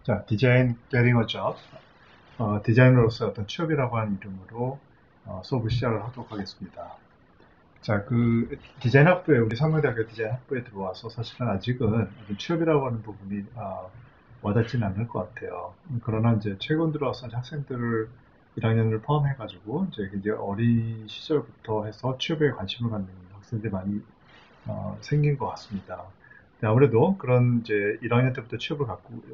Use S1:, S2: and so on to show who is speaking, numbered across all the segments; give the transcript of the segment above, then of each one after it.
S1: 자, 디자인 getting a job. 디자이너로서 어떤 취업이라고 하는 이름으로 수업을 시작을 하도록 하겠습니다. 자, 디자인 학부에, 우리 상명대학교 디자인 학부에 들어와서 사실은 아직은 어떤 취업이라고 하는 부분이 와닿지는 않을 것 같아요. 그러나 이제 최근 들어와서 학생들을 1학년을 포함해가지고 이제 어린 시절부터 해서 취업에 관심을 갖는 학생들이 많이 생긴 것 같습니다. 네, 아무래도 그런 이제 1학년 때부터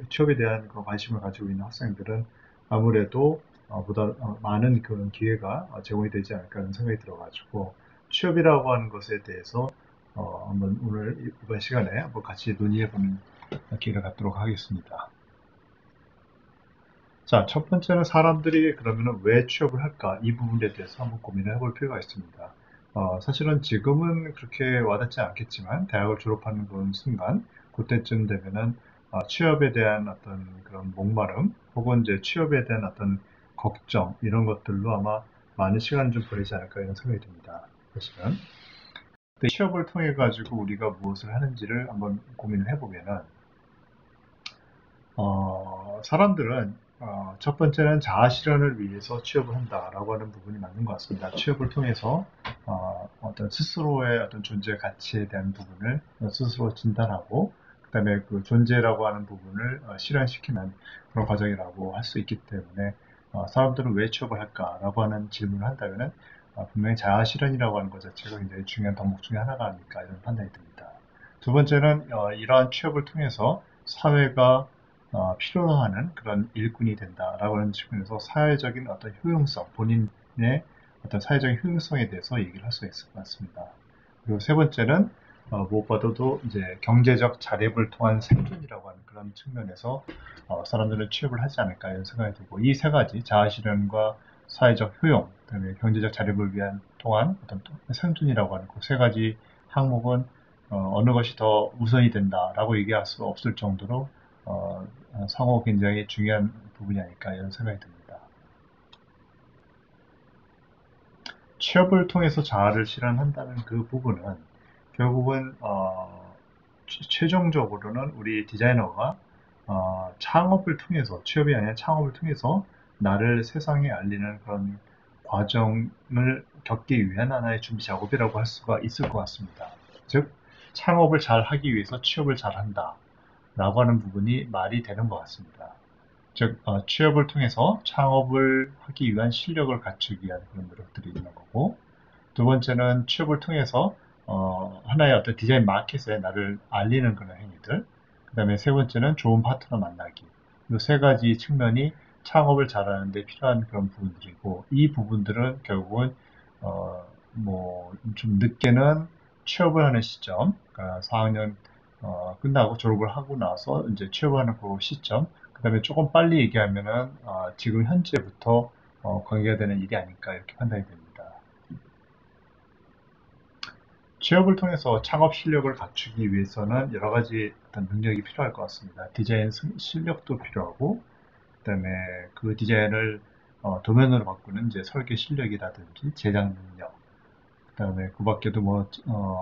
S1: 취업에 대한 그런 관심을 가지고 있는 학생들은 아무래도 보다 많은 그런 기회가 제공이 되지 않을까 하는 생각이 들어가지고 취업이라고 하는 것에 대해서 한번 오늘 이번 시간에 한번 같이 논의해보는 기회를 갖도록 하겠습니다. 자, 첫 번째는 사람들이 그러면 왜 취업을 할까? 이 부분에 대해서 한번 고민을 해볼 필요가 있습니다. 사실은 지금은 그렇게 와닿지 않겠지만, 대학을 졸업하는 그런 순간, 그때쯤 되면은, 취업에 대한 어떤 그런 목마름, 혹은 이제 취업에 대한 어떤 걱정, 이런 것들로 아마 많은 시간을 좀 보내지 않을까 이런 생각이 듭니다. 사실은. 근데 취업을 통해 가지고 우리가 무엇을 하는지를 한번 고민을 해보면은, 사람들은 첫 번째는 자아 실현을 위해서 취업을 한다라고 하는 부분이 맞는 것 같습니다. 취업을 통해서 어떤 스스로의 어떤 존재 가치에 대한 부분을 스스로 진단하고 그다음에 그 존재라고 하는 부분을 실현시키는 그런 과정이라고 할 수 있기 때문에 사람들은 왜 취업을 할까라고 하는 질문을 한다면은 분명히 자아 실현이라고 하는 것 자체가 굉장히 중요한 덕목 중에 하나가 아닐까 이런 판단이 듭니다. 두 번째는 이러한 취업을 통해서 사회가 필요로 하는 그런 일꾼이 된다라고 하는 측면에서 사회적인 어떤 효용성, 본인의 어떤 사회적인 효용성에 대해서 얘기를 할 수 있을 것 같습니다. 그리고 세 번째는 무엇보다도 이제 경제적 자립을 통한 생존이라고 하는 그런 측면에서 사람들은 취업을 하지 않을까 이런 생각이 들고 이 세 가지 자아실현과 사회적 효용, 그다음에 경제적 자립을 위한 통한 어떤 생존이라고 하는 그 세 가지 항목은 어느 것이 더 우선이 된다라고 얘기할 수 없을 정도로 어, 상호 굉장히 중요한 부분이 아닐까 이런 생각이 듭니다. 취업을 통해서 자아를 실현한다는 그 부분은 결국은 최종적으로는 우리 디자이너가 창업을 통해서 취업이 아니라 창업을 통해서 나를 세상에 알리는 그런 과정을 겪기 위한 하나의 준비 작업이라고 할 수가 있을 것 같습니다. 즉 창업을 잘 하기 위해서 취업을 잘 한다 라고 하는 부분이 말이 되는 것 같습니다. 즉 취업을 통해서 창업을 하기 위한 실력을 갖추기 위한 그런 노력들이 있는 거고 두 번째는 취업을 통해서 하나의 어떤 디자인 마켓에 나를 알리는 그런 행위들 그 다음에 세 번째는 좋은 파트너 만나기 이 세 가지 측면이 창업을 잘하는 데 필요한 그런 부분들이고 이 부분들은 결국은 좀 늦게는 취업을 하는 시점 그러니까 4학년 끝나고 졸업을 하고 나서 이제 취업을 하는 그 시점 그 다음에 조금 빨리 얘기하면은 지금 현재부터 관계가 되는 일이 아닐까 이렇게 판단이 됩니다. 취업을 통해서 창업 실력을 갖추기 위해서는 여러 가지 어떤 능력이 필요할 것 같습니다. 디자인 실력도 필요하고, 그다음에 그 디자인을 도면으로 바꾸는 이제 설계 실력이라든지 제작 능력, 그다음에 그 밖에도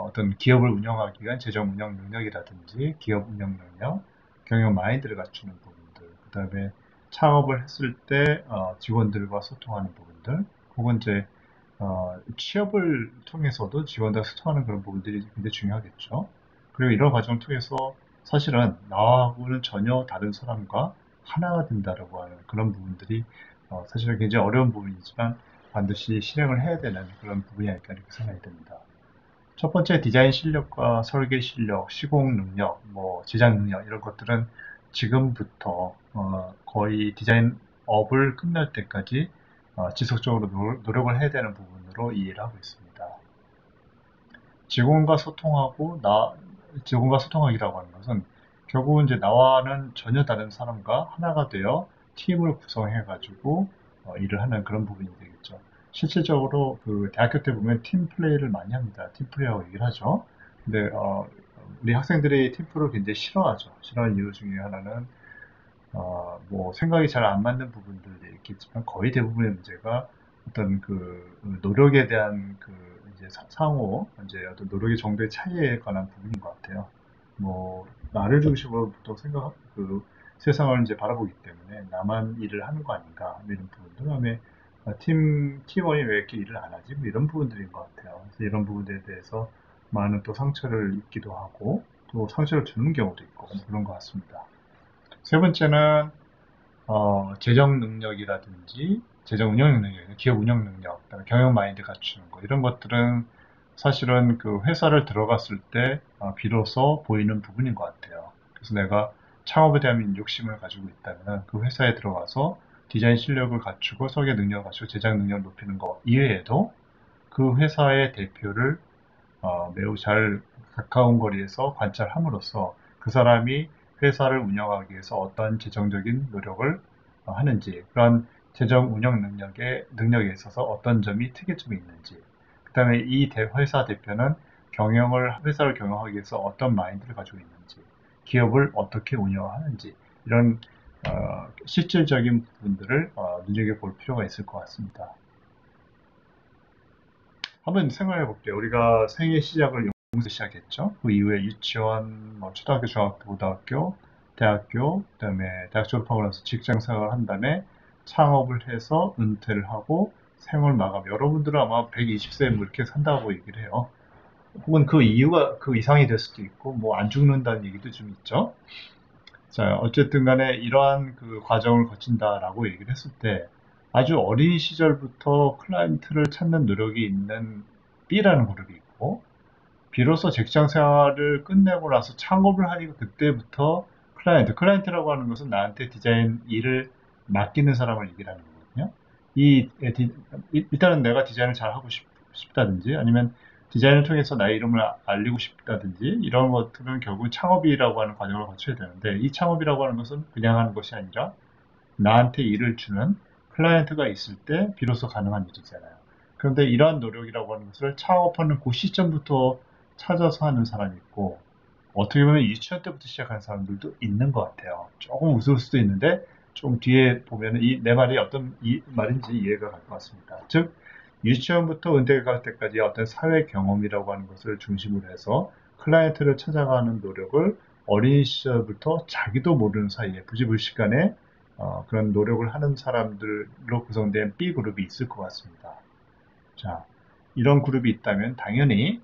S1: 어떤 기업을 운영하기 위한 재정 운영 능력이라든지 기업 운영 능력, 경영 마인드를 갖추는 부분들, 그다음에 창업을 했을 때 직원들과 소통하는 부분들, 혹은 이제 취업을 통해서도 직원들과 소통하는 그런 부분들이 굉장히 중요하겠죠. 그리고 이런 과정을 통해서 사실은 나하고는 전혀 다른 사람과 하나가 된다라고 하는 그런 부분들이 사실은 굉장히 어려운 부분이지만 반드시 실행을 해야 되는 그런 부분이 아닐까 이렇게 생각이 됩니다. 첫 번째 디자인 실력과 설계 실력, 시공 능력, 제작 능력 이런 것들은 지금부터 거의 디자인 업을 끝날 때까지 지속적으로 노력을 해야 되는 부분으로 이해를 하고 있습니다. 직원과 소통하고 직원과 소통하기라고 하는 것은 결국은 이제 나와는 전혀 다른 사람과 하나가 되어 팀을 구성해 가지고 일을 하는 그런 부분이 되겠죠. 실질적으로 그 대학교 때 보면 팀 플레이를 많이 합니다. 팀 플레이라고 얘기를 하죠. 근데 우리 학생들이 팀 플레이를 굉장히 싫어하죠. 싫어하는 이유 중에 하나는 생각이 잘 안 맞는 부분들도 있겠지만 거의 대부분의 문제가 어떤 그 노력에 대한 그 이제 상호 이제 어떤 노력의 정도의 차이에 관한 부분인 것 같아요. 뭐 나를 중심으로 보통 세상을 이제 바라보기 때문에 나만 일을 하는 거 아닌가, 뭐 이런 부분들. 그다음에 팀원이 왜 이렇게 일을 안 하지? 뭐 이런 부분들인 것 같아요. 그래서 이런 부분들에 대해서 많은 또 상처를 입기도 하고, 또 상처를 주는 경우도 있고, 뭐 그런 것 같습니다. 세 번째는, 재정 능력이라든지, 재정 운영 능력, 기업 운영 능력, 그다음에 경영 마인드 갖추는 거, 이런 것들은 사실은 그 회사를 들어갔을 때, 비로소 보이는 부분인 것 같아요. 그래서 내가 창업에 대한 욕심을 가지고 있다면 그 회사에 들어가서 디자인 실력을 갖추고 설계 능력을 갖추고 제작 능력을 높이는 거 이외에도 그 회사의 대표를 매우 잘 가까운 거리에서 관찰함으로써 그 사람이 회사를 운영하기 위해서 어떤 재정적인 노력을 하는지, 그런 재정 운영 능력에 있어서 어떤 점이 특이점이 있는지, 그 다음에 이 회사 대표는 회사를 경영하기 위해서 어떤 마인드를 가지고 있는지, 기업을 어떻게 운영하는지, 이런 실질적인 부분들을 눈여겨볼 필요가 있을 것 같습니다. 한번 생각해 볼게요. 우리가 생애 시작을 영문에서 시작했죠. 그 이후에 유치원, 뭐 초등학교, 중학교, 고등학교, 대학교, 그다음에 대학 졸업하고 나서 직장 생활을 한 다음에 창업을 해서 은퇴를 하고 생을 마감. 여러분들은 아마 120세 뭐 이렇게 산다고 얘기를 해요. 혹은 그 이유가 그 이상이 될 수도 있고, 뭐 안 죽는다는 얘기도 좀 있죠. 자, 어쨌든 간에 이러한 그 과정을 거친다라고 얘기를 했을 때 아주 어린 시절부터 클라이언트를 찾는 노력이 있는 B라는 그룹이 있고, 비로소 직장 생활을 끝내고 나서 창업을 하니까 그때부터 클라이언트라고 하는 것은 나한테 디자인 일을 맡기는 사람을 얘기를 하는 거거든요. 일단은 내가 디자인을 잘 하고 싶다든지 아니면 디자인을 통해서 나의 이름을 알리고 싶다든지 이런 것들은 결국 창업이라고 하는 과정을 거쳐야 되는데, 이 창업이라고 하는 것은 그냥 하는 것이 아니라 나한테 일을 주는 클라이언트가 있을 때 비로소 가능한 일이잖아요. 그런데 이러한 노력이라고 하는 것을 창업하는 그 시점부터 찾아서 하는 사람이 있고, 어떻게 보면 유치원 때부터 시작하는 사람들도 있는 것 같아요. 조금 우스울 수도 있는데 좀 뒤에 보면 내 말이 어떤 말인지 이해가 갈 것 같습니다. 즉, 유치원부터 은퇴 갈 때까지 어떤 사회 경험이라고 하는 것을 중심으로 해서 클라이언트를 찾아가는 노력을 어린 시절부터 자기도 모르는 사이에 부지불식간에 그런 노력을 하는 사람들로 구성된 B그룹이 있을 것 같습니다. 자, 이런 그룹이 있다면 당연히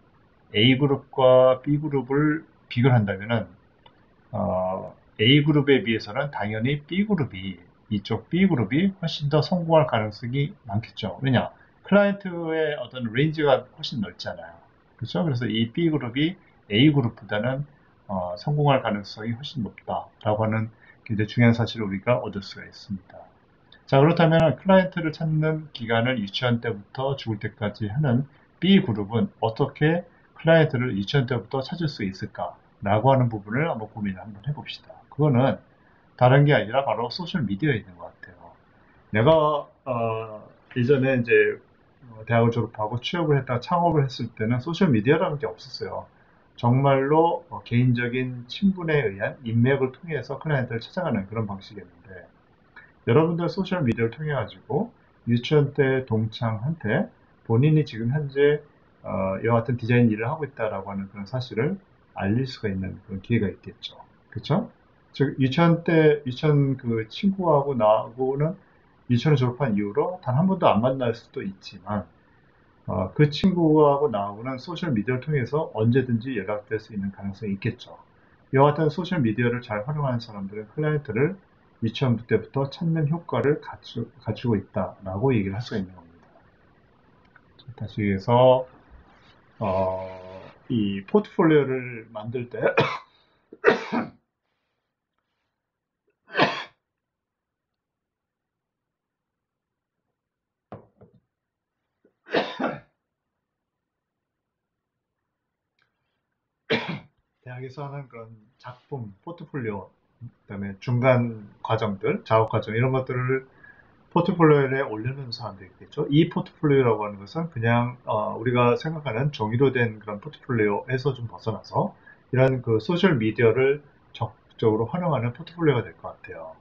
S1: A그룹과 B그룹을 비교를 한다면은 A그룹에 비해서는 당연히 이쪽 B그룹이 훨씬 더 성공할 가능성이 많겠죠. 왜냐? 클라이언트의 어떤 레인지가 훨씬 넓잖아요. 그렇죠? 그래서 이 B그룹이 A그룹보다는 성공할 가능성이 훨씬 높다라고 하는 굉장히 중요한 사실을 우리가 얻을 수가 있습니다. 자, 그렇다면 클라이언트를 찾는 기간을 유치원 때부터 죽을 때까지 하는 B그룹은 어떻게 클라이언트를 유치원 때부터 찾을 수 있을까라고 하는 부분을 한번 고민을 한번 해봅시다. 그거는 다른 게 아니라 바로 소셜 미디어에 있는 것 같아요. 내가 예전에 이제 대학을 졸업하고 취업을 했다가 창업을 했을 때는 소셜 미디어라는 게 없었어요. 정말로 개인적인 친분에 의한 인맥을 통해서 클라이언트를 찾아가는 그런 방식이었는데, 여러분들 소셜 미디어를 통해 가지고 유치원 때 동창한테 본인이 지금 현재 이와 같은 디자인 일을 하고 있다라고 하는 그런 사실을 알릴 수가 있는 그런 기회가 있겠죠. 그렇죠? 즉 유치원 그 친구하고 나하고는 유치원을 졸업한 이후로 단 한 번도 안 만날 수도 있지만, 그 친구하고 나하고는 소셜 미디어를 통해서 언제든지 연락될 수 있는 가능성이 있겠죠. 이와 같은 소셜 미디어를 잘 활용하는 사람들은 클라이언트를 유치원 때부터 찾는 효과를 갖추고 있다라고 얘기를 할 수가 있는 겁니다. 다시 해서 이 포트폴리오를 만들 때 대학에서 하는 그런 작품, 포트폴리오, 그다음에 중간 과정들, 작업 과정 이런 것들을 포트폴리오에 올려놓은 사람도 있겠죠. 이 포트폴리오라고 하는 것은 그냥 우리가 생각하는 정의로 된 그런 포트폴리오에서 좀 벗어나서 이런 그 소셜 미디어를 적극적으로 활용하는 포트폴리오가 될 것 같아요.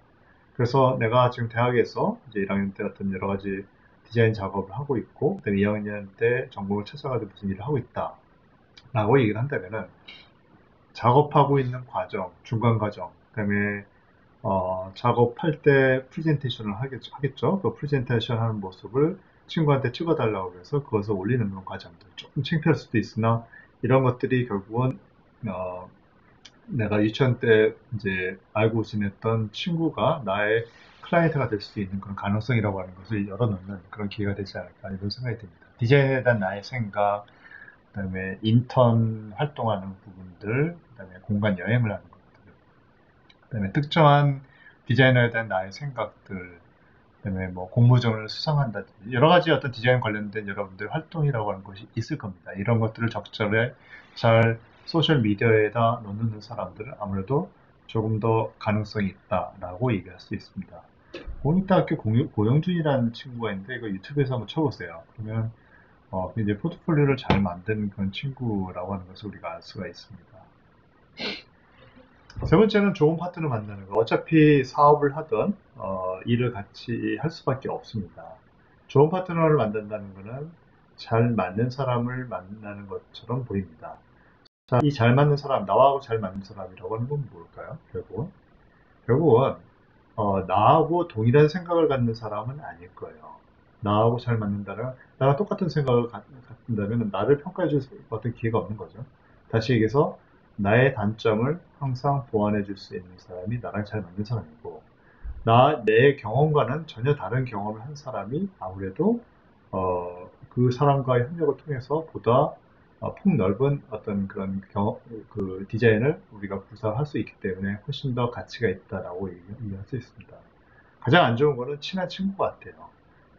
S1: 그래서 내가 지금 대학에서 이제 1학년 때 어떤 여러 가지 디자인 작업을 하고 있고, 그다음에 2학년 때 전공을 찾아가지고 무슨 일을 하고 있다라고 얘기를 한다면은, 작업하고 있는 과정, 중간 과정, 그다음에 작업할 때 프레젠테이션을 하겠죠. 그 프레젠테이션 하는 모습을 친구한테 찍어달라고 해서 그것을 올리는 그런 과정들. 조금 창피할 수도 있으나 이런 것들이 결국은 어, 내가 유치원 때 이제 알고 지냈던 친구가 나의 클라이언트가 될 수 있는 그런 가능성이라고 하는 것을 열어놓는 그런 기회가 되지 않을까 이런 생각이 듭니다. 디자인에 대한 나의 생각, 그다음에 인턴 활동하는 부분들, 그다음에 공간 여행을 하는 것들, 그다음에 특정한 디자이너에 대한 나의 생각들, 그다음에 뭐 공모전을 수상한다든지 여러 가지 어떤 디자인 관련된 여러분들 활동이라고 하는 것이 있을 겁니다. 이런 것들을 적절히 잘 소셜 미디어에다 넣는 사람들은 아무래도 조금 더 가능성이 있다라고 얘기할 수 있습니다. 공익대학교 고영준이라는 친구가 있는데 이거 유튜브에서 한번 쳐보세요. 그러면 이제 포트폴리오를 잘 만든 그런 친구라고 하는 것을 우리가 알 수가 있습니다. 세 번째는 좋은 파트너 만나는 거. 어차피 사업을 하든 일을 같이 할 수밖에 없습니다. 좋은 파트너를 만든다는 것은 잘 맞는 사람을 만나는 것처럼 보입니다. 자, 이 잘 맞는 사람, 나하고 잘 맞는 사람이라고 하는 건 뭘까요? 결국은 나하고 동일한 생각을 갖는 사람은 아닐 거예요. 나하고 잘 맞는다면, 나랑 똑같은 생각을 갖는다면 나를 평가해 줄 어떤 기회가 없는 거죠. 다시 얘기해서 나의 단점을 항상 보완해 줄 수 있는 사람이 나랑 잘 맞는 사람이고, 내 경험과는 전혀 다른 경험을 한 사람이 아무래도 그 사람과의 협력을 통해서 보다 폭넓은 어떤 그런 그 디자인을 우리가 구사할 수 있기 때문에 훨씬 더 가치가 있다라고 얘기할 수 있습니다. 가장 안 좋은 거는 친한 친구 같아요.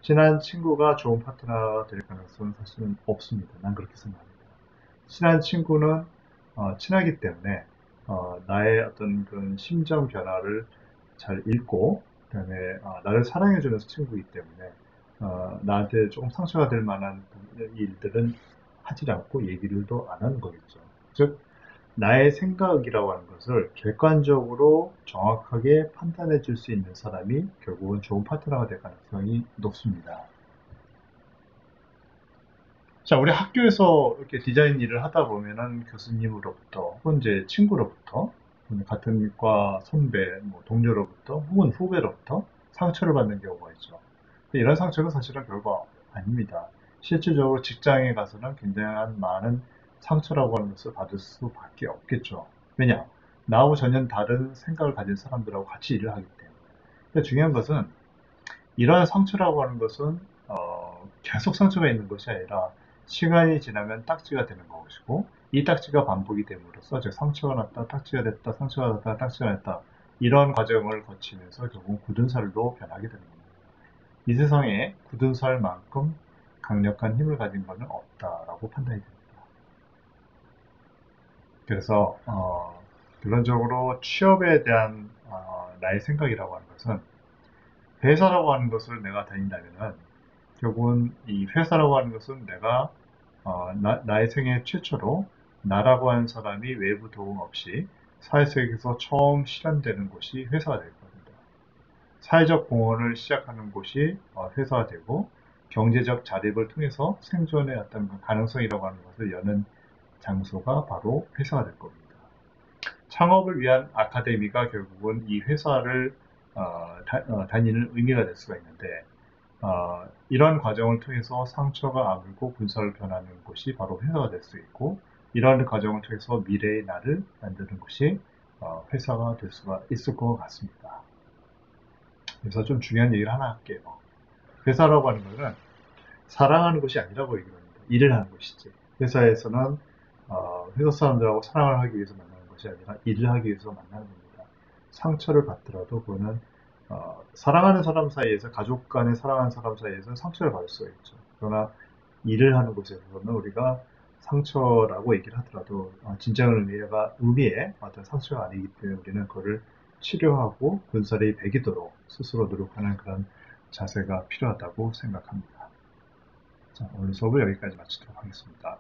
S1: 친한 친구가 좋은 파트너가 될 가능성은 사실은 없습니다. 난 그렇게 생각합니다. 친한 친구는 친하기 때문에 나의 어떤 그런 심정 변화를 잘 읽고 그다음에 나를 사랑해주는 친구이기 때문에 나한테 조금 상처가 될 만한 일들은 하지 않고 얘기를도 안 하는 거겠죠. 즉 나의 생각이라고 하는 것을 객관적으로 정확하게 판단해 줄 수 있는 사람이 결국은 좋은 파트너가 될 가능성이 높습니다. 자, 우리 학교에서 이렇게 디자인 일을 하다 보면은 교수님으로부터 혹은 이제 친구로부터 같은 과 선배, 뭐 동료로부터 혹은 후배로부터 상처를 받는 경우가 있죠. 근데 이런 상처는 사실은 별거 아닙니다. 실질적으로 직장에 가서는 굉장히 많은 상처라고 하는 것을 받을 수밖에 없겠죠. 왜냐? 나하고 전혀 다른 생각을 가진 사람들하고 같이 일을 하기 때문에. 근데 중요한 것은 이러한 상처라고 하는 것은 계속 상처가 있는 것이 아니라 시간이 지나면 딱지가 되는 것이고 이 딱지가 반복이 됨으로써 즉 상처가 났다, 딱지가 됐다, 상처가 났다, 딱지가 났다 이런 과정을 거치면서 결국 굳은 살로 변하게 되는 겁니다. 이 세상에 굳은 살만큼 강력한 힘을 가진 것은 없다라고 판단이 됩니다. 그래서 결론적으로 취업에 대한 나의 생각이라고 하는 것은 회사라고 하는 것을 내가 다닌다면은 결국은 이 회사라고 하는 것은 내가 나의 생애 최초로 나라고 하는 사람이 외부 도움 없이 사회속에서 처음 실현되는 곳이 회사가 될 겁니다. 사회적 공헌을 시작하는 곳이 회사가 되고 경제적 자립을 통해서 생존의 어떤 가능성이라고 하는 것을 여는 장소가 바로 회사가 될 겁니다. 창업을 위한 아카데미가 결국은 이 회사를 다니는 의미가 될 수가 있는데 이러한 과정을 통해서 상처가 아물고 군사를 변하는 곳이 바로 회사가 될 수 있고 이러한 과정을 통해서 미래의 나를 만드는 곳이 회사가 될 수가 있을 것 같습니다. 그래서 좀 중요한 얘기를 하나 할게요. 회사라고 하는 것은 사랑하는 것이 아니라고 얘기를 합니다. 일을 하는 것이지. 회사에서는 회사 사람들하고 사랑을 하기 위해서 만나는 것이 아니라 일을 하기 위해서 만나는 겁니다. 상처를 받더라도 그거는 사랑하는 사람 사이에서 가족 간에 사랑하는 사람 사이에서 상처를 받을 수가 있죠. 그러나 일을 하는 곳에서는 우리가 상처라고 얘기를 하더라도 진정한 의미의 어떤 상처가 아니기 때문에 우리는 그거를 치료하고 군살이 배기도록 스스로 노력하는 그런 자세가 필요하다고 생각합니다. 자, 오늘 수업을 여기까지 마치도록 하겠습니다.